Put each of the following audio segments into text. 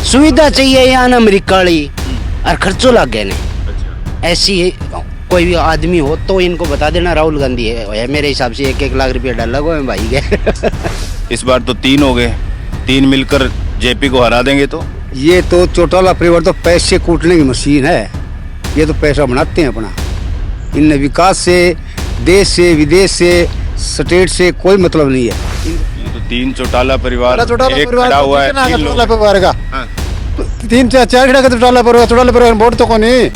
सुविधा चाहिए यहाँ ना अमेरिकाली और खर्चो लग गए ने। ऐसी कोई भी आदमी हो तो इनको बता देना राहुल गांधी है मेरे हिसाब से 1-1 लाख रुपया डाला गो भाई गए। इस बार तो 3 हो गए, 3 मिलकर जेपी को हरा देंगे। तो ये तो चौटाला परिवार तो पैसे कूटने की मशीन है। ये तो पैसा बनाते हैं अपना। इन विकास से, देश से, विदेश से, स्टेट से कोई मतलब नहीं है। ये तो 3 चौटाला परिवार एक खड़ा हुआ है। 3 लोग परिवार का 3-4 खड़ा का चौटाला परिवार वोट तो कौन है।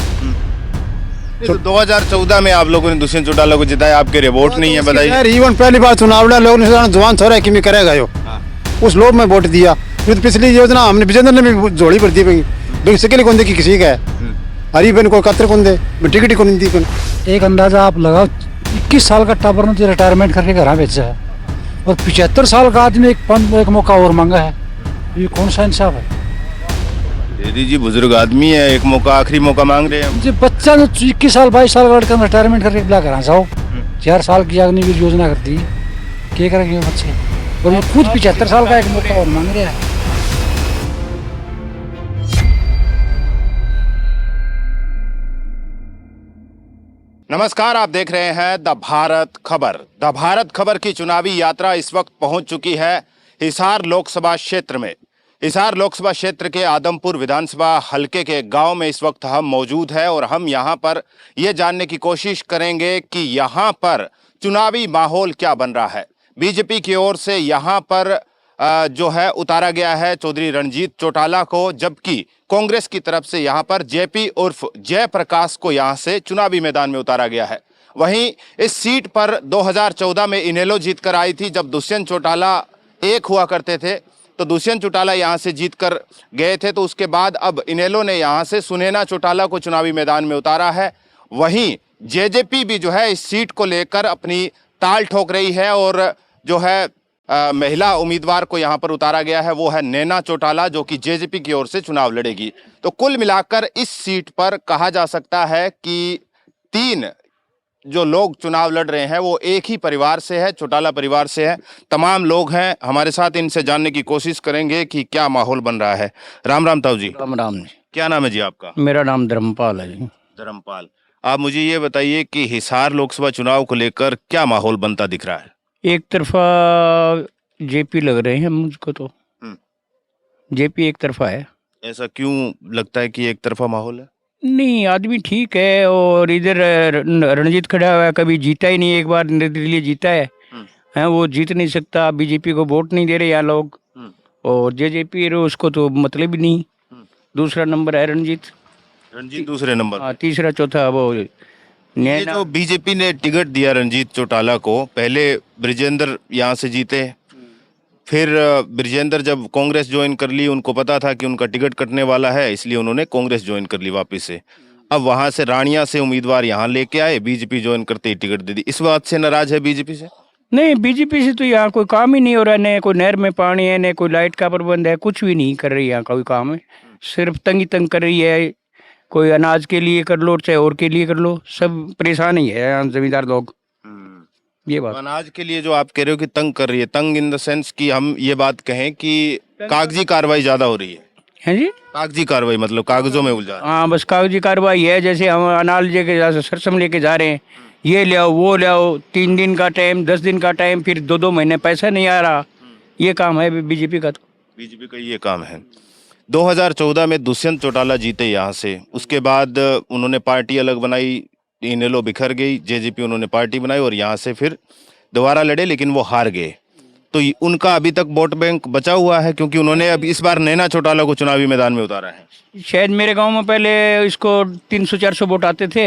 तो 2014 में आप लोगों ने दुष्यंत चौटाला को जिताया, आपके लिए वोट नहीं है बताइए। इवन पहली बार चुनाव लड़ा लोग ने जवान छोरा कि मैं करेगा यो उस लोग में वोट दिया। फिर पिछली योजना हमने विजेंद्र ने भी जोड़ी पर दी भाई सकेली कौन दे की किसी का है हरी बहन को कतर कौन दे टिकट कौन दी कौन। एक अंदाजा आप लगाओ 21 साल का टाबर ने रिटायरमेंट करके घर बेचा है और 75 साल का आदमी एक मौका और मांगा है। ये कौन सा इंसाफ है। दीदी जी बुजुर्ग आदमी है, एक मौका आखिरी मौका मांग रहे हैं। जो बच्चा जो 21 साल 22 साल का लड़का रिटायरमेंट करके बिला करा जाओ 4 साल की अग्निवीर योजना कर दी क्या करेंगे बच्चे और ये खुद 75 साल का एक मौका और मांग रहा है। नमस्कार, आप देख रहे हैं द भारत खबर। द भारत खबर की चुनावी यात्रा इस वक्त पहुंच चुकी है हिसार लोकसभा क्षेत्र में। हिसार लोकसभा क्षेत्र के आदमपुर विधानसभा हलके के गांव में इस वक्त हम मौजूद हैं और हम यहां पर ये जानने की कोशिश करेंगे कि यहां पर चुनावी माहौल क्या बन रहा है। बीजेपी की ओर से यहां पर जो है उतारा गया है चौधरी रणजीत चौटाला को, जबकि कांग्रेस की तरफ से यहां पर जेपी उर्फ जयप्रकाश को यहां से चुनावी मैदान में उतारा गया है। वहीं इस सीट पर 2014 में इनेलो जीतकर आई थी। जब दुष्यंत चौटाला एक हुआ करते थे तो दुष्यंत चौटाला यहां से जीतकर गए थे, तो उसके बाद अब इनेलो ने यहां से सुनैना चौटाला को चुनावी मैदान में उतारा है। वहीं जेजेपी भी जो है इस सीट को लेकर अपनी ताल ठोक रही है और जो है महिला उम्मीदवार को यहां पर उतारा गया है, वो है नैना चौटाला, जो कि जेजेपी की ओर से चुनाव लड़ेगी। तो कुल मिलाकर इस सीट पर कहा जा सकता है कि 3 जो लोग चुनाव लड़ रहे हैं वो एक ही परिवार से है, चौटाला परिवार से है। तमाम लोग हैं हमारे साथ, इनसे जानने की कोशिश करेंगे कि क्या माहौल बन रहा है। राम राम ताऊ जी। राम राम जी। क्या नाम है जी आपका। मेरा नाम धर्मपाल है जी। धर्मपाल, आप मुझे ये बताइए कि हिसार लोकसभा चुनाव को लेकर क्या माहौल बनता दिख रहा है। एक तरफा जेपी लग रहे हैं मुझको तो जेपी एक तरफा है। ऐसा क्यों लगता है कि एक तरफा माहौल है। नहीं, आदमी ठीक है और इधर रणजीत खड़ा हुआ है, कभी जीता ही नहीं, एक बार निर्दलीय जीता है वो जीत नहीं सकता। बीजेपी को वोट नहीं दे रहे यहाँ लोग और जेजेपी उसको तो मतलब ही नहीं। दूसरा नंबर है रणजीत दूसरे नंबर। हाँ, तीसरा चौथा वो ये जो बीजेपी ने टिकट दिया रणजीत चौटाला को, पहले ब्रिजेंद्र यहाँ से जीते, फिर ब्रिजेंद्र जब कांग्रेस ज्वाइन कर ली, उनको पता था कि उनका टिकट कटने वाला है, इसलिए उन्होंने कांग्रेस ज्वाइन कर ली वापस से। अब वहां से रानिया से उम्मीदवार यहाँ लेके आए, बीजेपी ज्वाइन करते ही टिकट दे दी। इस बात से नाराज है बीजेपी से। नहीं, बीजेपी से तो यहाँ कोई काम ही नहीं हो रहा है, न कोई नहर में पानी है, न कोई लाइट का प्रबंध है, कुछ भी नहीं कर रही यहाँ कोई काम है। सिर्फ तंग ही तंग कर रही है। कोई अनाज के लिए कर लो चाहे और के लिए कर लो, सब परेशान ही है यहाँ जमींदार लोग। ये बात अनाज के लिए जो आप कह रहे हो कि तंग कर रही है, तंग इन द सेंस कि हम ये बात कहें कि कागजी कार्रवाई ज्यादा हो रही है जी। कागजी कार्रवाई मतलब कागजों में उलझा। हाँ, बस कागजी कार्रवाई है। जैसे हम अनाज लेके सरसम लेके जा रहे हैं, ये ले आओ वो ले आओ, 3 दिन का टाइम 10 दिन का टाइम, फिर 2-2 महीने पैसा नहीं आ रहा। ये काम है बीजेपी का। तो बीजेपी का ये काम है। 2014 में दुष्यंत चौटाला जीते यहाँ से, उसके बाद उन्होंने पार्टी अलग बनाई, इनेलो बिखर गई, जेजेपी उन्होंने पार्टी बनाई और यहाँ से फिर दोबारा लड़े, लेकिन वो हार गए। तो उनका अभी तक वोट बैंक बचा हुआ है क्योंकि उन्होंने अब इस बार नैना चौटाला को चुनावी मैदान में उतारा है। शायद मेरे गांव में पहले इसको 300-400 वोट आते थे,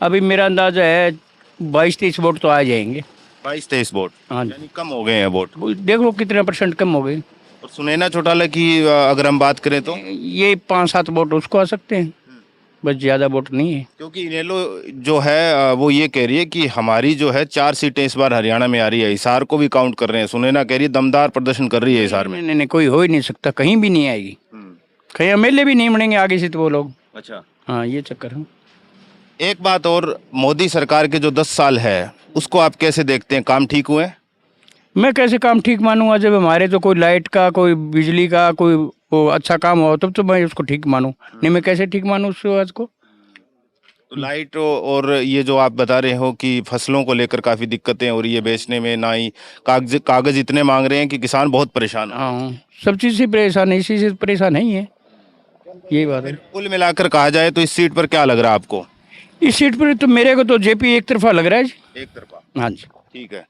अभी मेरा अंदाजा है 22-23 वोट तो आ जाएंगे। 22-23 वोट। हाँ, यानी कम हो गए हैं वोट। देख लो कितना % कम हो गए। और सुनैना चौटाला की अगर हम बात करें तो ये 5-7 वोट उसको आ सकते हैं, बस ज़्यादा वोट नहीं है। क्योंकि इनेलो जो है वो ये कह रही है कि हमारी जो है 4 सीटें इस बार हरियाणा में आ रही है, हिसार को भी काउंट कर रहे हैं। सुनैना कह रही है दमदार प्रदर्शन कर रही है हिसार में। नहीं, कोई हो ही नहीं सकता, कहीं भी नहीं आएगी, कहीं एमएलए भी नहीं बनेंगे आगे से तो वो लोग। अच्छा, हाँ, ये चक्कर है। एक बात और, मोदी सरकार के जो 10 साल है उसको आप कैसे देखते हैं, काम ठीक हुए? मैं कैसे काम ठीक मानूंगा जब हमारे तो कोई लाइट का, कोई बिजली का, कोई वो अच्छा काम हो तब तो मैं उसको ठीक मानूं, नहीं मैं कैसे ठीक मानूं उस बात को। तो लाइट और ये जो आप बता रहे हो कि फसलों को लेकर काफी दिक्कतें हो रही है, बेचने में ना ही कागज कागज इतने मांग रहे हैं कि किसान बहुत परेशान हो। हाँ, सब चीज़ से परेशान है, इसी से परेशान नहीं है, यही बात है। कुल मिलाकर कहा जाए तो इस सीट पर क्या लग रहा है आपको? इस सीट पर तो मेरे को तो जेपी एक तरफा लग रहा है जी। एक तरफा। हाँ जी। ठीक है।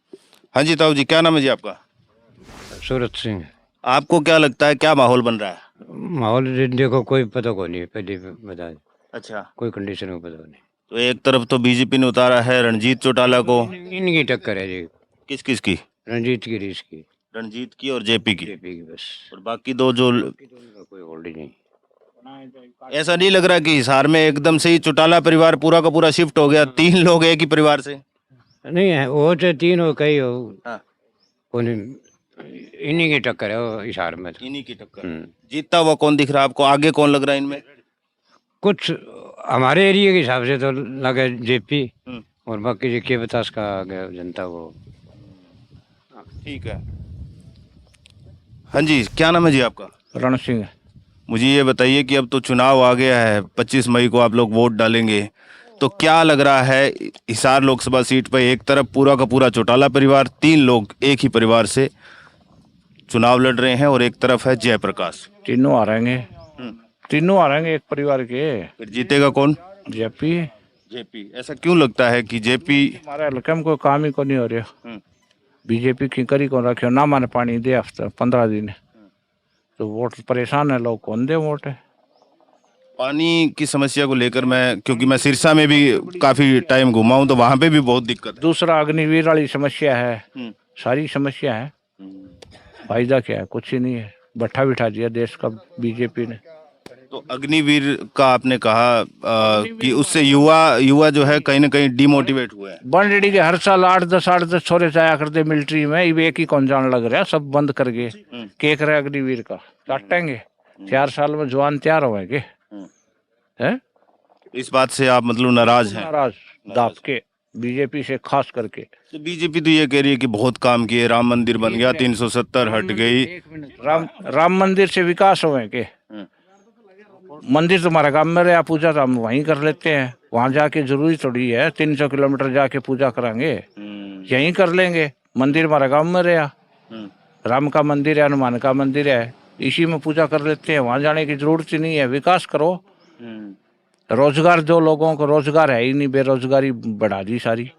हाँ जी ताऊ जी, क्या नाम है जी आपका? सूरत सिंह। आपको क्या लगता है क्या माहौल बन रहा है? माहौल देखो कोई पता को नहीं, पहले बता दें, अच्छा, कोई कंडीशन में पता नहीं। तो एक तरफ तो बीजेपी ने उतारा है रणजीत चौटाला को। इनकी टक्कर है जी, किस किस की? रंजीत की रीस की, रणजीत की और जेपी की। जेपी की बस, और बाकी दो जो कोई होल्ड ही नहीं। ऐसा नहीं लग रहा कि हिसार में एकदम से ही चौटाला परिवार पूरा का पूरा शिफ्ट हो गया, 3 लोग एक ही परिवार से? नहीं है वो तो तीन हो कई हो, हाँ, कोई नहीं, इन्हीं की टक्कर है वो हिसार में तो। इन्हीं की टक्कर। जीतता हुआ कौन दिख रहा है आपको? आगे कौन लग रहा है इनमें? कुछ हमारे एरिया के हिसाब से तो लगे जेपी, हम्म, और बाकी जो के बतास का आगे जनता को। ठीक है। हाँ जी, क्या नाम है जी आपका? रण सिंह। मुझे ये बताइए कि अब तो चुनाव आ गया है, 25 मई को आप लोग वोट डालेंगे, तो क्या लग रहा है हिसार लोकसभा सीट पर एक तरफ पूरा का पूरा चौटाला परिवार, 3 लोग एक ही परिवार से चुनाव लड़ रहे हैं, और एक तरफ है जयप्रकाश। तीनों आ रहेंगे, तीनों आ रहेंगे एक परिवार के। फिर जीतेगा कौन? जेपी। जेपी। ऐसा क्यों लगता है कि जेपी? हमारे हल्के में कोई काम ही को नहीं हो रहा, बीजेपी की करी को रखे ना, माने पानी दे हफ्ता 15 दिन, तो वोट परेशान है लोग, कौन दे वोट है। पानी की समस्या को लेकर मैं, क्योंकि मैं सिरसा में भी काफी टाइम घुमा हूं, तो वहां पे भी बहुत दिक्कत है। दूसरा अग्निवीर वाली समस्या है, सारी समस्या है, फायदा क्या है? कुछ ही नहीं है, भट्ठा बिठा दिया देश का बीजेपी ने। तो अग्निवीर का आपने कहा कि उससे युवा जो है कहीं ना कहीं डिमोटिवेट हुए हैं। बंडेडी के हर साल 8-10 छोरे जाया करते मिलिट्री में, ये एक ही कौन जान लग रहा है, सब बंद कर गए। के करे अग्निवीर का काटेंगे, 4 साल में जवान तैयार होंगे हैं। इस बात से आप मतलब नाराज हैं? नाराज दाप के बीजेपी से खास करके। तो बीजेपी तो ये कह रही है कि बहुत काम किए, राम मंदिर बन गया, 370 हट गई। राम मंदिर से विकास हुए के? मंदिर तुम्हारा गांव में रहा, पूजा तो हम वहीं कर लेते हैं, वहां जाके जरूरी थोड़ी है 300 किलोमीटर जाके पूजा करांगे, यहीं कर लेंगे। मंदिर हमारा गांव में रहा, राम का मंदिर है, हनुमान का मंदिर है, इसी में पूजा कर लेते हैं, वहां जाने की जरूरत ही नहीं है। विकास करो, रोजगार दो, लोगों को रोजगार है ही नहीं, बेरोजगारी बढ़ा दी सारी।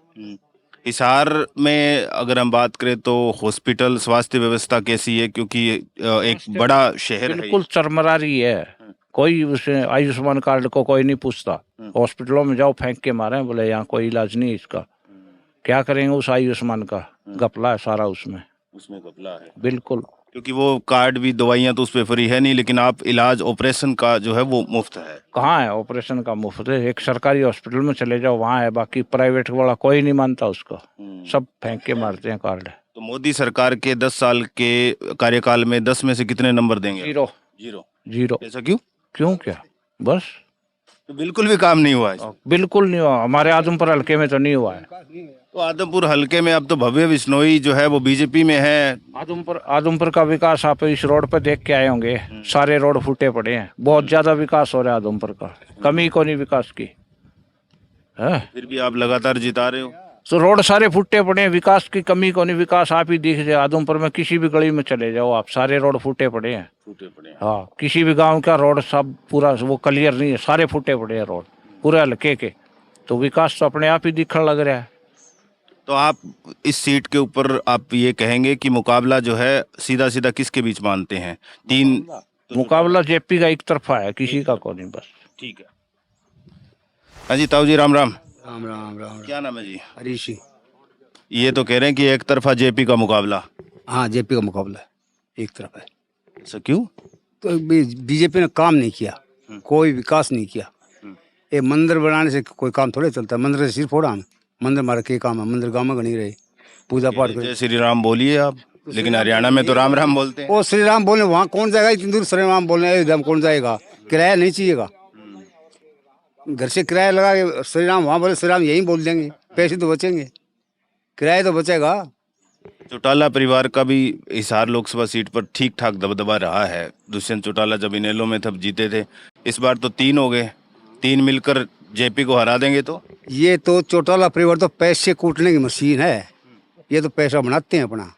हिसार में अगर हम बात करें तो हॉस्पिटल स्वास्थ्य व्यवस्था कैसी है? क्योंकि एक बड़ा शहर है। बिल्कुल चरमरा रही है, कोई उसे आयुष्मान कार्ड को कोई नहीं पूछता। हॉस्पिटलों में जाओ फेंक के मारे, बोले यहाँ कोई इलाज नहीं इसका, क्या करेंगे उस आयुष्मान का? गपला है सारा उसमें गपला है बिल्कुल। क्योंकि वो कार्ड भी, दवाइयाँ तो उस पर फ्री है नहीं, लेकिन आप इलाज ऑपरेशन का जो है वो मुफ्त है। कहाँ है ऑपरेशन का मुफ्त है? एक सरकारी हॉस्पिटल में चले जाओ वहाँ है, बाकी प्राइवेट वाला कोई नहीं मानता उसको, सब फेंक के मारते हैं कार्ड। तो मोदी सरकार के 10 साल के कार्यकाल में 10 में से कितने नंबर देंगे? जीरो। जीरो। जीरो। ऐसा क्यों? क्यों क्या? बस तो बिल्कुल भी काम नहीं हुआ है। बिल्कुल नहीं हुआ, हमारे आदमपुर हल्के में तो नहीं हुआ है। तो आदमपुर हल्के में अब तो भव्य बिश्नोई जो है वो बीजेपी में है। आदमपुर का विकास आप इस रोड पे देख के आए होंगे, सारे रोड फूटे पड़े हैं, बहुत ज्यादा विकास हो रहा है आदमपुर का, कमी को नहीं विकास की है। फिर भी आप लगातार जिता रहे हो। तो रोड सारे फूटे पड़े हैं, विकास की कमी को नहीं, विकास आप ही दिख जाए। आदमपुर में किसी भी गली में चले जाओ आप, सारे रोड फूटे पड़े हैं। हाँ, किसी भी गांव का रोड सब पूरा वो क्लियर नहीं है, सारे फूटे पड़े हैं रोड पूरे हल्के के, तो विकास तो अपने आप ही दिखने लग रहा है। तो आप इस सीट के ऊपर आप ये कहेंगे कि मुकाबला जो है सीधा सीधा किसके बीच मानते हैं? मुकाबला जेपी का एक तरफा है, किसी का को नहीं बस। ठीक है। हाँ जी ताऊ जी, राम राम। राम राम राम। क्या नाम है जी? हरीश सिंह। ये तो कह रहे हैं कि एक तरफा जेपी का मुकाबला। हाँ, जेपी का मुकाबला है, एक तरफ है। ऐसा क्यों? तो बीजेपी ने काम नहीं किया, कोई विकास नहीं किया। ये मंदिर बनाने से कोई काम थोड़े चलता है, मंदिर से सिर्फ फोड़ा हम, मंदिर हमारा क्या काम है? मंदिर गाँव में गणी रहे, पूजा पाठ करे। जय श्री राम बोलिए आप, लेकिन हरियाणा में तो राम राम बोलते हैं। वो श्री राम बोलने वहाँ कौन जाएगा? इतनी दूर श्री राम बोलने एकदम कौन जाएगा? किराया नहीं चाहिएगा, घर से किराया लगा के श्री राम वहाँ बोले श्री राम यहीं बोल देंगे, पैसे तो बचेंगे, किराया तो बचेगा। चौटाला परिवार का भी हिसार लोकसभा सीट पर ठीक ठाक दबदबा रहा है। दुष्यंत चौटाला जब इनेलो में तब जीते थे, इस बार तो 3 हो गए, 3 मिलकर जेपी को हरा देंगे तो। ये तो चौटाला परिवार तो पैसे कूटने की मशीन है। ये तो पैसा बनाते हैं अपना।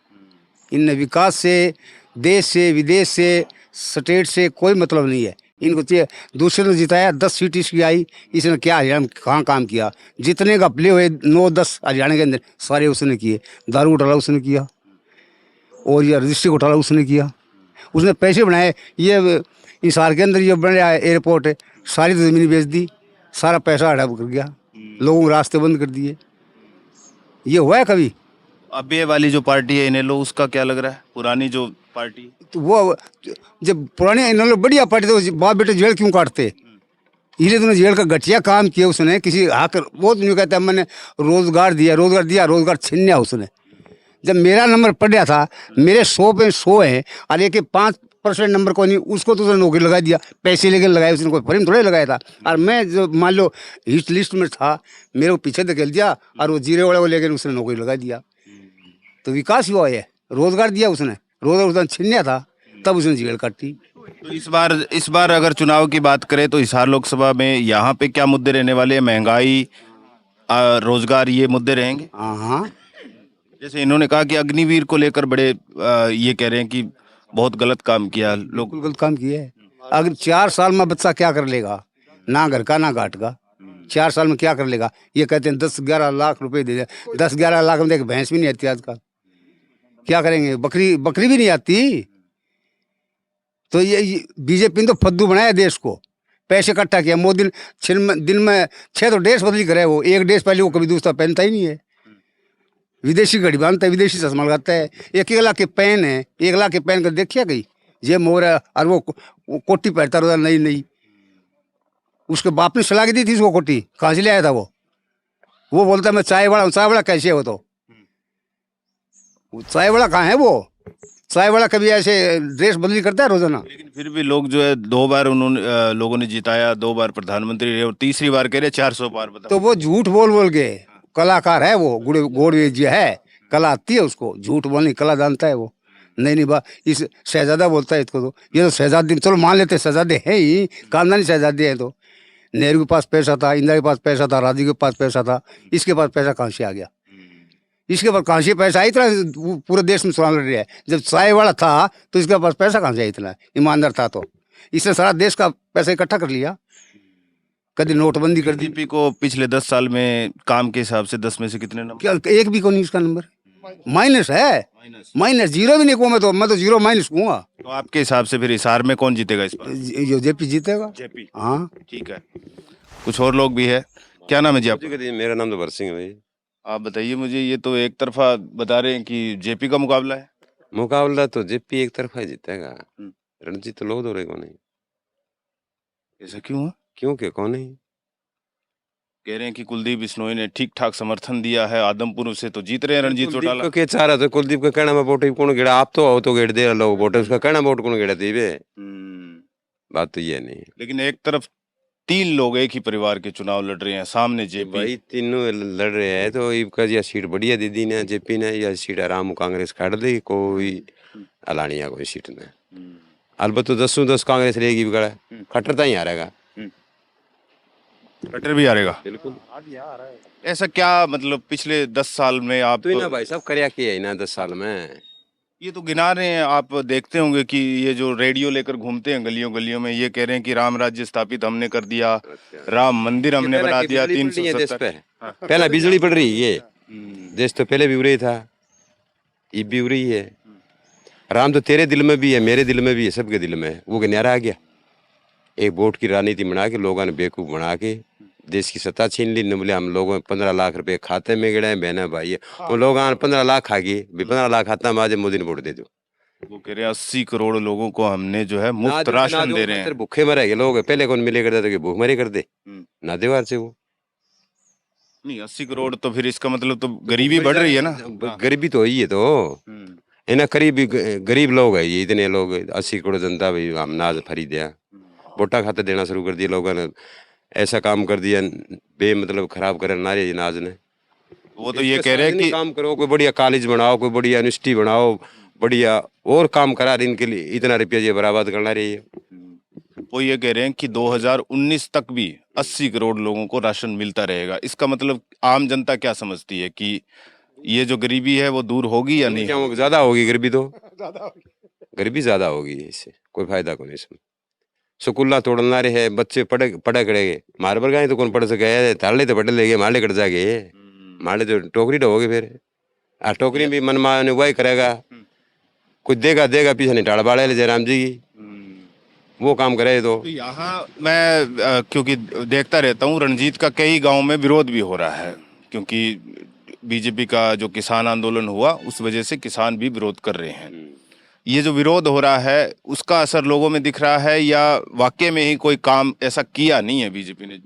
इनने विकास से, देश से, विदेश से, स्टेट से कोई मतलब नहीं है इनको। दूसरे ने जिताया, 10 सीट इसकी आई, इसने क्या हरियाणा में कहाँ काम किया? जितने का प्ले हुए 9-10 हरियाणा के अंदर सारे उसने किए। दारू घोटाला उसने किया और ये रजिस्ट्री घोटाला उसने किया। उसने पैसे बनाए। ये हिसार के अंदर ये बनाया एयरपोर्ट है, सारी तो ज़मीन बेच दी, सारा पैसा हड़प कर गया, लोगों के रास्ते बंद कर दिए। ये हुआ है कभी? अब ये वाली जो पार्टी है इनेलो, उसका क्या लग रहा है? पुरानी जो पार्टी, तो वो जब पुराने इन्होंने बढ़िया पार्टी तो बाप बेटे जेल क्यों काटते? इसलिए तुमने जेल का घटिया काम किया उसने। किसी हाकर वो नहीं कहता है मैंने रोजगार दिया, रोजगार छीना उसने। जब मेरा नंबर पड़ गया था, मेरे 100 पे 100 हैं और एक 5% नंबर को नहीं, उसको तो उसने नौकरी लगा दिया। पैसे लेके लगाए उसने, कोई फर्म थोड़ा लगाया था। और मैं जो मान लो हिट लिस्ट में था, मेरे को पीछे धकेल दिया और वो जीरे वाले को लेकर उसने नौकरी लगा दिया। तो विकास हुआ है, रोजगार दिया उसने, रोजगार उसने छीना था, तब उसने जेल काटी। तो इस बार अगर चुनाव की बात करें तो हिसार लोकसभा में यहाँ पे क्या मुद्दे रहने वाले हैं? महंगाई, रोजगार, ये मुद्दे रहेंगे। हाँ, जैसे इन्होंने कहा कि अग्निवीर को लेकर बड़े ये कह रहे हैं कि बहुत गलत काम किया लोग। बिल्कुल गलत काम किया है। अगर 4 साल में बच्चा क्या कर लेगा? ना घर का ना घाट का। 4 साल में क्या कर लेगा? ये कहते हैं 10-11 लाख रुपए दे दे। 10-11 लाख में देख भैंस भी नहीं आती आजकल। क्या करेंगे? बकरी भी नहीं आती। तो ये बीजेपी ने तो फद्दू बनाया देश को, पैसे इकट्ठा किया। मोदी दिन में 6 तो ड्रेस बदली करे। वो एक ड्रेस पहले वो कभी दूसरा पहनता ही नहीं है। विदेशी घड़ी बांधता है, विदेशी चश्मा लगाता है। 1-1 लाख के पेन है, 1 लाख के पेन कर देखिए गई ये मोर है। और वो कोटी पहनता रोजा नई। उसके बाप ने सलाह दी थी उसको कोटी, कहाँ से ले आया था वो बोलता मैं चाय वाला हूँ। चाय वाला कैसे हो? तो चाय वाला कहाँ है? वो चाय वाला कभी ऐसे ड्रेस बदली करता है रोजाना? लेकिन फिर भी लोग जो है 2 बार उन्होंने लोगों ने जिताया, 2 बार प्रधानमंत्री रहे और तीसरी बार कह रहे 400 पार। बताओ। तो वो झूठ बोल के कलाकार है वो। गोड़वेज जी है, कला आती है उसको, झूठ बोलने की कला जानता है वो। नहीं बा इस शहजादा बोलता है इसको। तो ये तो शहजादी, चलो मान लेते शहजादे हैं ही, खानदानी शहजादे हैं। तो नेहरू के पास पैसा था, इंदिरा के पास पैसा था, राजीव के पास पैसा था, इसके पास पैसा कहाँ से आ गया? इसके पास कहाँ से पैसा आई? इतना पूरे देश में चुनाव लड़ रहा है। जब चाय वाला था तो इसके पास पैसा कहाँ से आई? इतना ईमानदार था तो इसने सारा देश का पैसा इकट्ठा कर लिया। कभी नोटबंदी कर दी। बीजेपी को पिछले 10 साल में काम के हिसाब से 10 में से कितने नंबर? क्या एक भी को नहीं इसका नंबर? माइनस है, माइनस। जीरो भी नहीं कहूँ मैं तो 0 माइनस कहूँगा। तो आपके हिसाब से फिर हिसार में कौन जीतेगा इस बार? जेपी जीतेगा। जेपी। हाँ ठीक है। कुछ और लोग भी है। क्या नाम है जी आपका? मेरा नाम तो भरत सिंह है भाई। आप बताइए मुझे, ये तो एक तरफा बता रहे हैं कि जेपी का मुकाबला है। मुकाबला तो जेपी एक तरफा ही जीतेगा। रणजीत तो लोग दो रहेगा नहीं। ऐसा क्यों है? क्योंकि कौन नहीं कह रहे हैं कि कुलदीप बिश्नोई ने ठीक ठाक समर्थन दिया है, आदमपुर से तो जीत रहे हैं रणजीत चौटाला। के चाह रहा था कुलदीप का कहना में वोट कौन गिरा? आप तो आओ तो गेड़ दे लोग वोट, उसका कहना वोट कौन गिरा दीवे? बात तो ये नहीं। लेकिन एक तरफ 3 लोग एक ही परिवार के चुनाव लड़ रहे हैं, सामने जेपी। भाई तीनों लड़ रहे हैं तो इनका यह सीट बढ़िया दीदी ने जेपी ने, यह सीट आराम कांग्रेस काट दी। कोई अलानिया कोई सीट ने अलबत्त 10 कांग्रेस लेगी बिगड़ा। खट्टर तो ही आ रहेगा, कटर भी हारेगा। बिल्कुल। ऐसा क्या मतलब पिछले 10 साल में आप तो ना भाई सब करया किया है ना 10 साल में। ये तो गिना रहे हैं। आप देखते होंगे कि ये जो रेडियो लेकर घूमते हैं गलियों गलियों में, ये कह रहे हैं कि राम राज्य स्थापित हमने कर दिया, राम मंदिर हमने बना दिया। 370 पहला बिजली पड़ रही है देश तो पहले भी उड़ी था, ये भी उड़ी है। राम तो तेरे दिल में भी है, मेरे दिल में भी है, सबके दिल में है। वो न्यारा आ गया, एक वोट की राजनीति बना के लोगों ने बेवकूफ बना के देश की सत्ता छीन ली। न बोले हम लोगों 15 लाख रुपए खाते में गिरे हैं बहना भाई। वो लोग 15 लाख खा गए, 15 लाख खाता में आज मोदी ने वोट दे दो। वो कह रहे हैं 80 करोड़ लोगों को हमने जो है मुफ्त राशन दे रहे हैं। भूखे मरे लोग, पहले कौन मिले करते थे, भूख मरे कर दे ना देवार से। वो नहीं 80 करोड़ तो फिर इसका मतलब तो गरीबी बढ़ रही है ना। गरीबी तो ही है। तो इन्हें गरीब लोग है ये, इतने लोग 80 करोड़ जनता भाई हम नाज फरी दिया, वोटा खाते देना शुरू कर दिया लोगों ने। ऐसा काम कर दिया बे मतलब खराब करे नारे नाज ने। वो तो ये कह रहे हैं कि काम करो, कोई बढ़िया कॉलेज बनाओ, कोई बढ़िया यूनिवर्सिटी बनाओ, बढ़िया और काम करा रहे इनके लिए, इतना रुपया ये बर्बाद करना रही है। वो ये कह रहे हैं कि 2019 तक भी 80 करोड़ लोगों को राशन मिलता रहेगा। इसका मतलब आम जनता क्या समझती है कि ये जो गरीबी है वो दूर होगी या नहीं? क्या होगा? ज्यादा होगी गरीबी, तो गरीबी ज्यादा होगी, इससे कोई फायदा को नहीं। इसमें स्कूल तोड़ना रहे है, बच्चे पढ़े करेंगे, मार बर गए तो कौन पढ़ सके, ताले तो पढ़ लेंगे, माले कट जागे, माले तो टोकरी डोगे, फिर टोकरी भी मन मान वही करेगा, कुछ देगा पीछे नहीं टाड़ बाड़े जयराम जी की, वो काम करे। तो यहाँ मैं क्योंकि देखता रहता हूँ रणजीत का कई गांव में विरोध भी हो रहा है, क्योंकि बीजेपी का जो किसान आंदोलन हुआ उस वजह से किसान भी विरोध कर रहे हैं। ये जो विरोध हो रहा है उसका असर लोगों में दिख रहा है या वाकई में ही कोई काम ऐसा किया नहीं है बीजेपी ने?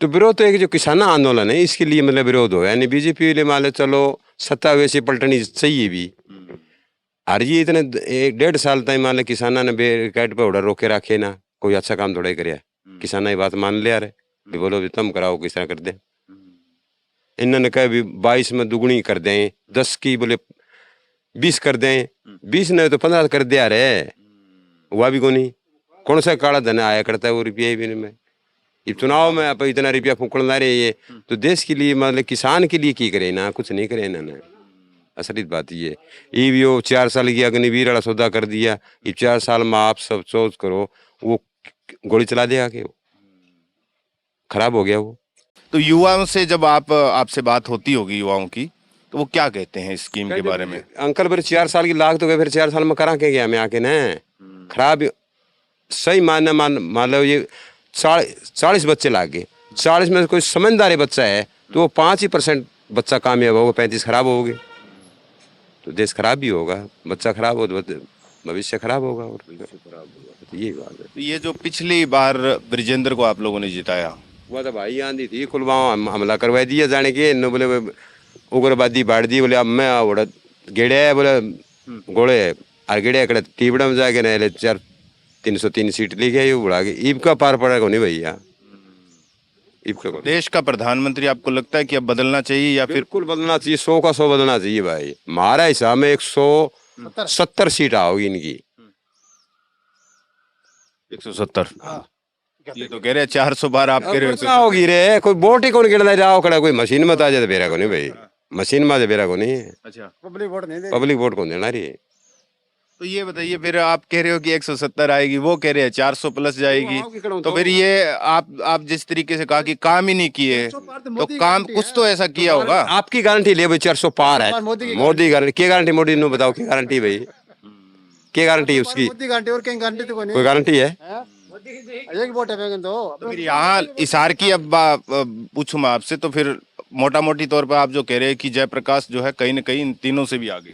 तो विरोध तो एक जो किसान आंदोलन है इसके लिए मतलब विरोध हो, यानी बीजेपी ने मान लो चलो सत्ता वैसे पलटनी चाहिए भी, और ये इतने 1.5 साल तक मान लो किसाना ने बेकायद पे ऑर्डर रोके रखे ना, कोई अच्छा काम थोड़ा ही करे, किसाना ये बात मान लिया रे, बोलो भी तुम कराओ, किस तरह कर दे। इन्होंने कहा भी 22 में दुगनी कर दें, 10 की बोले 20 कर दें, 20 ने तो 15 कर दिया रे, हुआ भी को नहीं। कौन सा काला धन आया करता है वो रुपया ही भी नहीं। ये चुनाव में आप इतना रुपया फूकना रहे, ये तो देश के लिए मतलब किसान के लिए की करे ना, कुछ नहीं करे इन्होंने। असलियत बात ये भी वो 4 साल की अग्निवीर वाला सौदा कर दिया, ये 4 साल में आप सब सोच करो वो गोली चला देगा कि खराब हो गया वो। तो युवाओं से जब आपसे बात होती होगी युवाओं की, तो वो क्या कहते हैं इस स्कीम के बारे में? अंकल फिर 4 साल की लाग तो गए, फिर 4 साल में करा के गया मैं आके न खराब। सही मान लो ये 40 बच्चे लाग गए, 40 में कोई समझदारी बच्चा है तो वो 5% बच्चा कामयाब होगा, 35 खराब होगे, तो देश खराब भी होगा, बच्चा खराब हो तो भविष्य खराब होगा, और तो यही बात है। तो ये जो पिछली बार ब्रिजेंद्र को आप लोगों ने जिताया, वो तो भाई आंधी थी, कुलवाओं हमला करवा दिया जाने के, न बोले उग्रवादी बाढ़ दी, बोले अब मैं उड़ा गेड़े है, बोले गोड़े है और गेड़े अकड़े टीबड़ा में जाके न 303 सीट लेके आई उड़ा के, ईब का पार पड़ा को नहीं भैया, ईब का। देश का प्रधानमंत्री आपको लगता है कि अब बदलना चाहिए या फिर? बिल्कुल बदलना चाहिए, 100 का 100 बदलना चाहिए भाई। हमारा हिसाब में 170 सीट आओगी इनकी, 170। ये तो कह रहे हैं 400 बार आप कह रहे हो होगी रे, कोई वोट ही कौन गिरना जाओ खड़ा, कोई मशीन में आ जाए बेरा को नहीं भाई, मशीन में बेरा को नहीं। अच्छा, पब्लिक वोट कौन देना रही? तो ये बताइए फिर आप कह रहे हो कि 170 आएगी, वो कह रहे हैं 400 प्लस जाएगी, तो फिर ये आप जिस तरीके से कहा कि काम ही नहीं किए, तो काम कुछ तो ऐसा किया होगा। आपकी गारंटी ले भाई 400 पार है, मोदी गारंटी, क्या गारंटी मोदी ने बताओ, क्या गारंटी भाई, क्या गारंटी उसकी? कोई गारंटी है? तो फिर यहाँ इसार की अब पूछूं मैं आपसे, तो फिर मोटा मोटी तौर पर आप जो कह रहे हैं कि जयप्रकाश जो है कहीं न कहीं इन तीनों से भी आगे,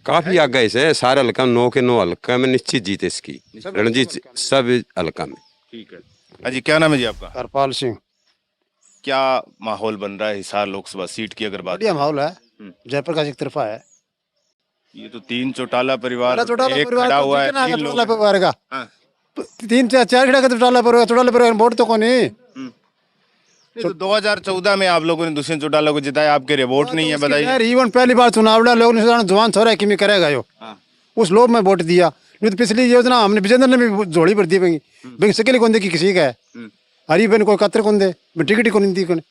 काफी आगे इसे सारे हल्का 9 के 9 हल्का में निश्चित जीत है इसकी, रणजीत सब हल्का में। ठीक है। हाँ जी, क्या नाम है जी आपका? हरपाल सिंह। क्या माहौल बन रहा है हिसार लोकसभा सीट की अगर बात? बढ़िया माहौल है, जयप्रकाश एक तरफा है। ये तो 3 चौटाला परिवार, एक परिवार खड़ा तो हुआ है, कितना 3 चौटाला लोग। परिवार का हाँ। 3-4 खड़ा का चौटाला परिवार वोट तो कौन है? तो 2014 में आप लोगों ने दुष्यंत चौटाला को जिताया, आप कह रहे वोट नहीं है, बताइए। यार इवन पहली बार चुनाव लड़ा, लोग ने जवान छोरा कि करेगा यो, उस लोभ में वोट दिया। नहीं तो पिछली योजना हमने विजेंद्र ने भी झोली भर दी भाई सकेली कौन दे की किसी का है, हरी बहन कोई कतर कौन दे, टिकट ही कौन दी कौन।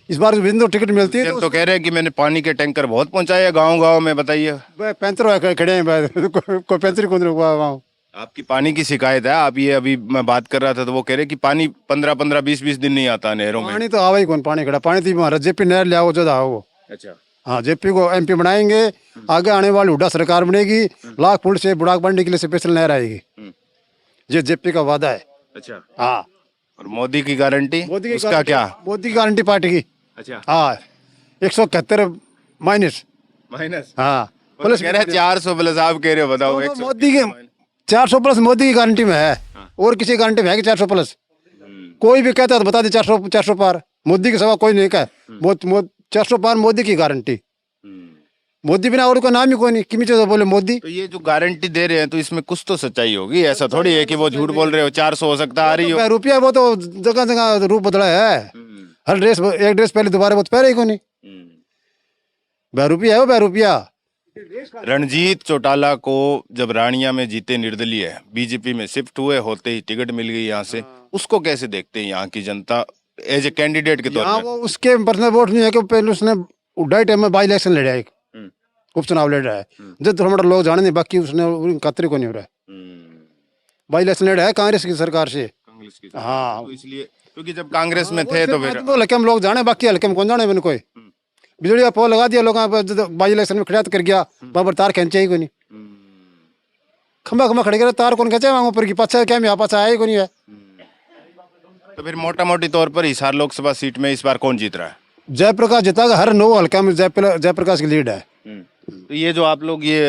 इस बार विजेंद्र टिकट मिलती है तो कह रहे हैं कि मैंने पानी के टैंकर बहुत पहुंचाए गाँव में, बताइए। 35 खड़े हैं, कोई 35 कौन वहाँ। आपकी पानी की शिकायत है, आप ये अभी मैं बात कर रहा था तो वो कह रहे कि पानी 15-15, 20-20 दिन नहीं आता नहरों में। पानी तो आवा ही कौन, पानी खड़ा, पानी तो हमारा जेपी नहर ले आओ जो आओ वो। अच्छा, हाँ, जेपी को एमपी बनाएंगे, आगे आने वाली हुड्डा सरकार बनेगी, लाख फुट से बुढ़ाक बढ़ने के लिए स्पेशल नहर आएगी, ये जेपी का वादा है। अच्छा, हाँ। और मोदी की गारंटी, उसका क्या? मोदी की गारंटी पार्टी की। अच्छा, हाँ, 171 माइनस। हाँ, प्लस कह रहे हैं 400 प्लस, आप कह रहे हो, बताओ। तो मोदी के 400 प्लस मोदी की गारंटी में है, और किसी गारंटी में है कि 400 प्लस? कोई भी कहता है तो बता दे 400 पार, मोदी के सवा कोई नहीं कहे 400 पार मोदी की गारंटी। मोदी बिना और कोई नाम ही कोई नहीं, किमी तो बोले मोदी। तो ये जो गारंटी दे रहे हैं तो इसमें कुछ तो सच्चाई होगी, ऐसा थोड़ी है कि वो झूठ बोल रहे हो। 400 हो सकता आ रही हो, रुपया वो तो जगह जगह रूप बदला है, हर ड्रेस एक ड्रेस पहले दोबारा वो तो पहले ही को नहीं। बहरूपिया है वो बहरूपिया। रणजीत चौटाला को जब रानिया में जीते निर्दलीय बीजेपी में शिफ्ट हुए, होते ही टिकट मिल गई यहाँ से, उसको कैसे देखते हैं यहाँ की जनता एज ए कैंडिडेट के तौर यहाँ पर? वो उसके पर्सनल वोट नहीं है कि पहले उसने उड़ाई टाइम में बाई इलेक्शन लड़ा, एक उपचुनाव लड़ रहा है, जब तो हमारा लोग जाने नहीं, बाकी उसने कतरे को नहीं हो रहा है। बाई इलेक्शन लड़ा है कांग्रेस की सरकार से। कांग्रेस की हाँ तो इसलिए, क्योंकि जब कांग्रेस में थे तो फिर वो हल्के में लोग जाने, बाकी हल्के में कौन जाने मैंने कोई। बिजली का पोल लगा दिया लोग, बाई इलेक्शन में खड़ियात कर गया, वहां पर तार खींचे ही को नहीं, खंबा खंबा खड़े कर तार कौन खींचे वहां ऊपर की, पाछा क्या यहाँ पाछा आया ही को नहीं है। तो फिर मोटा मोटी तौर पर हिसार लोकसभा सीट में इस बार कौन जीत रहा है? जयप्रकाश जीता, हर 9 हल्का में जयप्रकाश की लीड है। तो ये जो आप लोग ये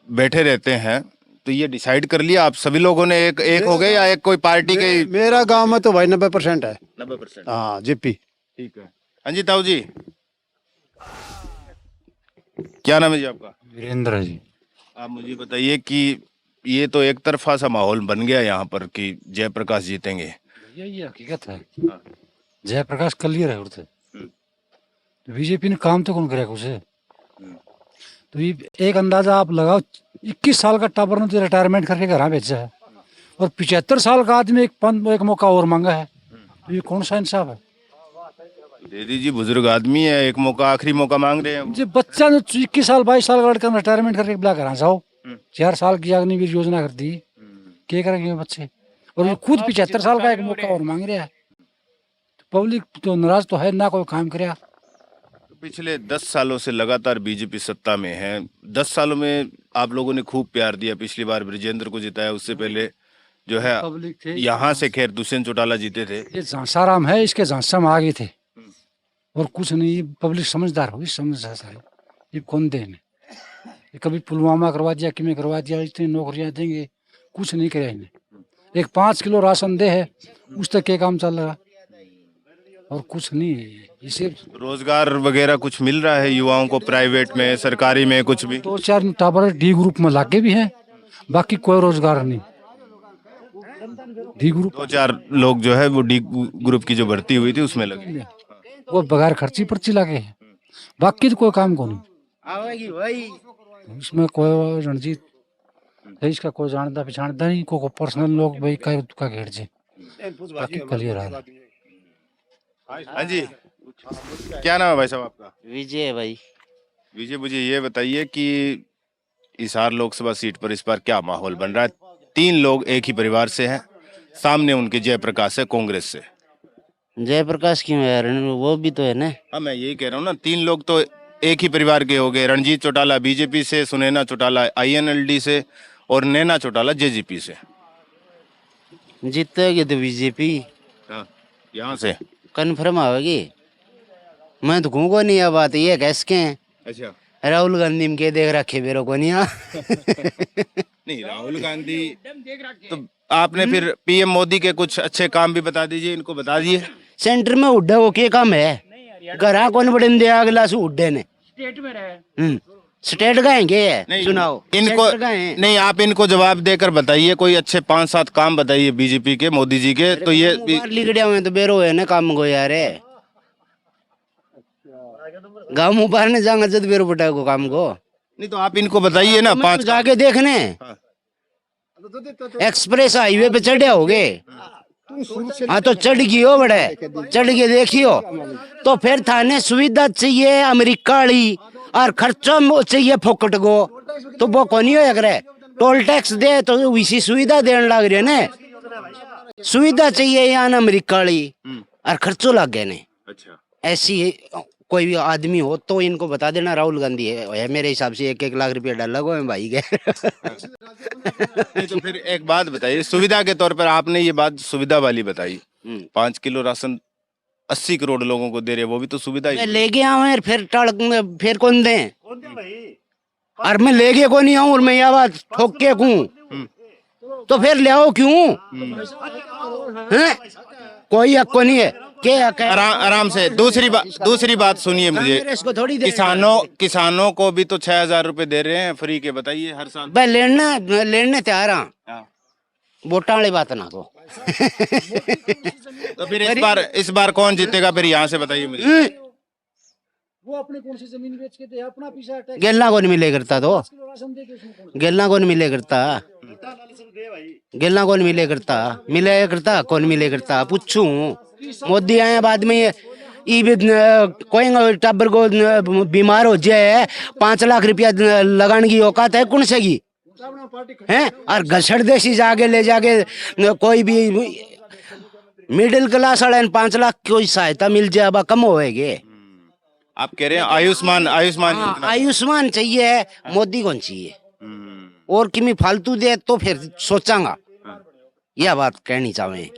बैठे रहते हैं, तो ये डिसाइड कर लिया आप सभी लोगों ने, एक हो गए या एक कोई पार्टी के? मेरा गांव में तो भाई 90% है। 90%। हाँ जेपी। ठीक है। हाँ जी ताऊ जी, क्या नाम है जी आपका? वीरेंद्र जी। आप मुझे बताइए कि ये तो एक तरफा सा माहौल बन गया यहाँ पर कि जयप्रकाश जीतेंगे। यही हकीकत है। जयप्रकाश क्लियर है उड़ते, बीजेपी ने काम तो कौन करेगा उसे। तो ये एक अंदाजा आप लगाओ, 21 साल का टाबर ने तो रिटायरमेंट करके घर भेजा है, और 75 साल का आदमी एक मौका और मांगा है, तो ये कौन सा इंसाफ है। दे दीजिए, बुजुर्ग आदमी है, एक मौका, आखिरी मौका मांग रहे हैं। जो बच्चा जो 21 साल 22 साल का लड़का रिटायरमेंट करके बुला कर जाओ, 4 साल की अग्निवीर योजना कर दी, क्या करेंगे बच्चे। और ये खुद 75 साल का एक मौका और मांग रहा है, पब्लिक तो नाराज तो है ना, कोई काम करे। पिछले 10 सालों से लगातार बीजेपी सत्ता में है। 10 सालों में आप लोगों ने खूब प्यार दिया, पिछली बार ब्रजेंद्र को जिताया, उससे पहले जो है पब्लिक थे यहाँ से खैर दुष्यंत चौटाला जीते थे। ये झांसाराम है, इसके झांसा में आ गए थे और कुछ नहीं। पब्लिक समझदार होगी, समझदार है, ये कौन दे इन्हें। ये कभी पुलवामा करवा दिया, किमें करवा दिया, इतनी नौकरियां देंगे, कुछ नहीं करे इन्हें। एक 5 किलो राशन दे है, उस तक के काम चल रहा, और कुछ नहीं। इसे रोजगार वगैरह कुछ मिल रहा है युवाओं को, प्राइवेट में, सरकारी में, कुछ भी? 2-4 टावर डी ग्रुप में लाके भी हैं, बाकी कोई रोजगार नहीं। डी ग्रुप 2-4 लोग जो है वो डी ग्रुप की जो भर्ती हुई थी उसमें लगे। वो बगैर खर्ची पर्ची लागे हैं, बाकी तो कोई काम को नहीं। आवेगी भाई। उसमें कोई रणजीत है, इसका कोई जानता पहचानता नहीं, को पर्सनल लोग भाई का घेर जे, बाकी क्लियर है। हाँ जी, क्या नाम है भाई साहब आपका? विजय भाई। विजय, मुझे ये बताइए कि हिसार लोकसभा सीट पर इस बार क्या माहौल बन रहा है? 3 लोग एक ही परिवार से हैं, सामने उनके जयप्रकाश है कांग्रेस से। जयप्रकाश क्यों है यार, वो भी तो है ना। हाँ, मैं यही कह रहा हूँ ना, 3 लोग तो एक ही परिवार के हो गए। रणजीत चौटाला बीजेपी से, सुनैना चौटाला INLD से, और नैना चौटाला JGP से। जीतेगी तो बीजेपी यहाँ से कन्फर्म आवेगी। मैं तो कहूँगा नहीं, ये बात ये कैसे हैं। अच्छा, राहुल गांधी में के देख रखे मेरे को नहीं। नहीं राहुल गांधी तो आपने फिर PM मोदी के कुछ अच्छे काम भी बता दीजिए, इनको बता दिए। सेंटर में उड्डे वो के काम है, घर कौन बड़े दे अगला से उड्डे ने स्टेट में रहे। स्टेट का है नहीं, सुनाओ इनको सेंटर का है। नहीं, आप इनको जवाब देकर बताइए, कोई अच्छे 5-7 काम बताइए बीजेपी के, मोदी जी के। तो ये लिगड़े हुए तो बेरो है ना काम को यार, गाँव मुबार ने जाऊंगा जब बेरो बटा को काम को। नहीं, तो आप इनको बताइए ना 5 जाके देखने एक्सप्रेस हाईवे पे चढ़े होगे। हाँ तो चढ़ गई हो बड़े, चढ़ के देखियो तो फिर थाने सुविधा चाहिए अमेरिका वाली, और खर्चो चाहिए फोकट को, तो वो कौन हो करे। टोल टैक्स दे तो इसी सुविधा देने लग रहे ने, सुविधा चाहिए यहाँ अमेरिका वाली, और खर्चो लग गए ने। अच्छा, ऐसी कोई भी आदमी हो तो इनको बता देना राहुल गांधी है मेरे हिसाब से 1-1 लाख रुपया डाला गो भाई के। नहीं तो फिर एक बात बताइए, सुविधा के तौर पर आपने ये बात सुविधा वाली बताई, 5 किलो राशन 80 करोड़ लोगों को दे रहे, वो भी तो सुविधा ही। मैं ले गया हूँ फिर कौन दे, और मैं ले गया को नहीं आऊँ, और मैं यह बात ठोक के कहूँ तो फिर ले आओ क्यों? कोई हक को नहीं है। आराम से दूसरी बात सुनिए मुझे, किसानों को भी तो 6,000 रुपए दे रहे हैं फ्री के, बताइए हर साल। भाई लेने तैयार हाँ, वोटा वाली बात ना तो। तो फिर इस बार कौन जीतेगा फिर यहाँ से बताइए मुझे। वो अपनी कौन सी जमीन बेच के दे, अपना पीछा टैक्स गेला कौन मिले करता तो, 5 किलो राशन दे के उसमें कौन गेला कौन मिले करता, गेला कौन मिले करता, मिले करता कौन मिले करता, पूछूं मोदी आए बाद में ये भी कोई टब्बर को बीमार हो जाए 5 लाख रुपया लगाने की औकात है कौन से की है। और घसड़ देसी जाके ले जाके कोई भी मिडिल क्लास वाले 5 लाख कोई सहायता मिल जाए अब कम होएगे। आप कह रहे हैं आयुष्मान आयुष्मान हाँ, योजना। आयुष्मान चाहिए, मोदी कौन चाहिए, और किमी फालतू दे तो फिर सोचांगा, यह बात कहनी चाहे।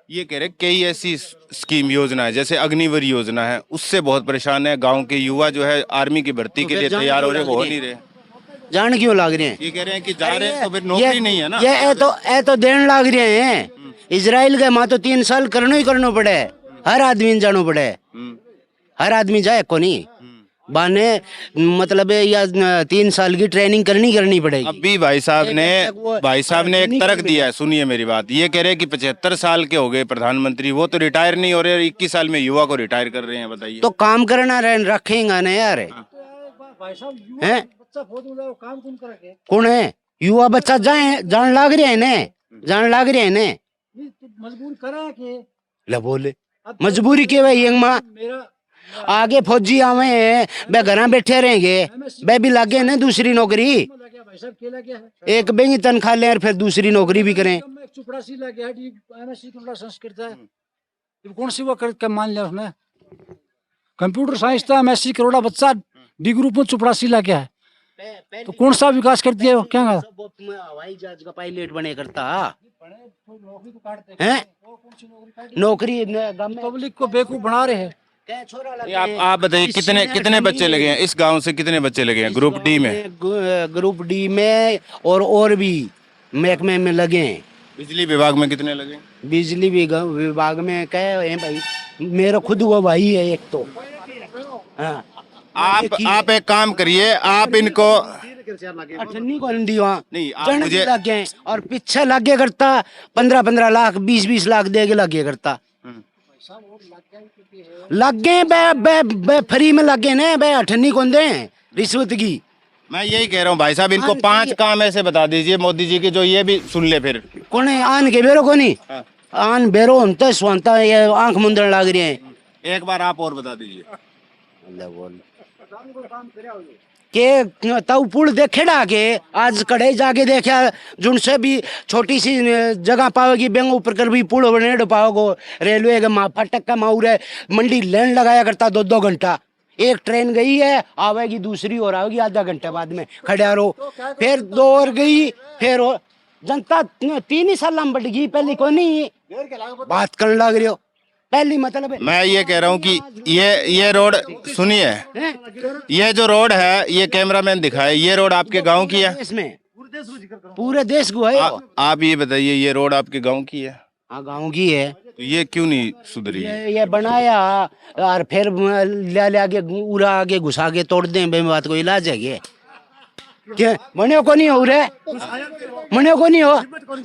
ये कह रहे कई ऐसी स्कीम योजना है जैसे अग्निवीर योजना है, उससे बहुत परेशान है गांव के युवा जो है आर्मी की भर्ती तो के फिर लिए जान तैयार हो क्यों रहे, वो हो लग नहीं रही रहे। जान क्यों लाग रहे हैं, ये कह रहे हैं कि जा रहे हैं तो फिर नौकरी नहीं है ना। ये तो देने लाग रहे हैं। इजराइल के माँ तो 3 साल करनो ही करनो पड़े, हर आदमी जानो पड़े, हर आदमी जाए को नहीं बाने, मतलब या 3 साल की ट्रेनिंग करनी पड़ेगी। अभी भाई साहब ने एक तर्क दिया है, सुनिए मेरी बात। ये कह रहे हैं कि 75 साल के हो गए प्रधानमंत्री, वो तो रिटायर नहीं हो रहे और 21 साल में युवा को रिटायर कर रहे हैं, बताइए। तो काम करना रखेगा ना यार, भाई साहब युवा हैं? बच्चा फोड़ में काम कौन करेंगे, कौन है युवा बच्चा जाए जान लाग रहे हैं ने, जान लाग रहे हैं ने, मजबूर करा के ले बोले मजबूरी के भाई यंग माँ मेरा आगे फौजी आवे हैं बे घर बैठे रहेंगे, बे भी लागे ना दूसरी नौकरी, लग गया भाई साहब, केला क्या है, एक बेंगी तनख्वाह लें और फिर दूसरी नौकरी भी करें। कम में एक चपरासी लग गया, एमएससी का बड़ा संस्कृत है, तो कौन सी वो कर मान लिया उसने, कंप्यूटर साइंस था, एमएससी करोड़ा बच्चा डी ग्रुप में चपरासी लग गया है, तो कौन सा विकास कर दिया क्या हवाई जहाज का पायलट बने करता है, नौकरी पब्लिक को बेवकूफ बना रहे हैं। आप बताइए कितने बच्चे लगे हैं इस गांव से, कितने बच्चे लगे हैं ग्रुप डी में? ग्रुप डी में और भी महकमे में लगे हैं। बिजली विभाग में कितने लगे? बिजली विभाग में कहे हैं भाई, मेरा खुद वो भाई है एक तो। हाँ, आप एक काम करिए, आप इनको अठन्नी को वहाँ नहीं, आप जन मुझे- लग गए और पीछे लागे करता 15-15 लाख 20-20 लाख दे के लागे करता, लग गए बे फ्री में लग गए ना, बे अठन्नी कौन दे रिश्वत की। मैं यही कह रहा हूँ भाई साहब, इनको 5 काम ऐसे बता दीजिए मोदी जी के जो ये भी सुन ले फिर। कौन है आन के बेरो को नहीं, आन बेरो होता सोनता ये आंख मुंदर लाग रहे हैं। एक बार आप और बता दीजिए। के ताऊ पुल देखेड़ा के आज कड़े जाके देखा जुनसे भी छोटी सी जगह पाओगी बेंग ऊपर कर भी पुल बने पाओगो, रेलवे के फटक का माउर है, मंडी लाइन लगाया करता 2-2 घंटा, एक ट्रेन गई है आवेगी दूसरी और आवेगी आधा घंटे बाद में खड़ा रहो, फिर 2 और गई, फिर जनता 3 ही साल बढ़ गई, पहली को नहीं बात करने लग रही हो पहली, मतलब है। मैं ये कह रहा हूँ कि ये रोड सुनिए, ये जो रोड है ये कैमरामैन दिखाए, ये रोड आपके गांव की है? इसमें पूरे देश को है। आप ये बताइए, ये रोड आपके गांव की है? हाँ गाँव की है। तो ये क्यों नहीं सुधरी? ये बनाया और फिर ले आगे उरा आगे घुसा के तोड़ दें, बे बात को इलाज है ये क्या मने को नहीं हो रे, मने को नहीं हो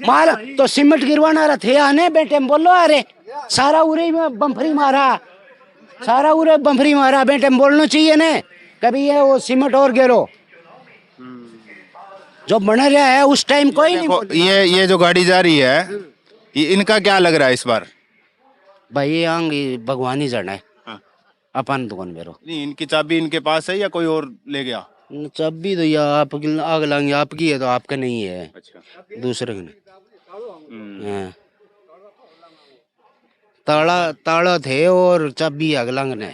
मार तो सीमेंट गिरवाना रहा थे आने बेटे बोलो, अरे सारा उरे में बम्फरी मारा, सारा उरे बम्फरी मारा बेटे बोलना चाहिए ने कभी ये वो सीमेंट और गिरो जो बन रहा है उस टाइम कोई नहीं देखो, ये जो गाड़ी जा रही है ये इनका क्या लग रहा है इस बार? भाई ये आंग भगवान ही जाना है, अपन दुकान बेरो नहीं, इनकी चाबी इनके पास है या कोई और ले गया? चाबी तो या आप आग लाएंगे, आपकी है तो आपका नहीं है। अच्छा, दूसरे का नहीं। हाँ। ताला थे और चाबी आग लांगने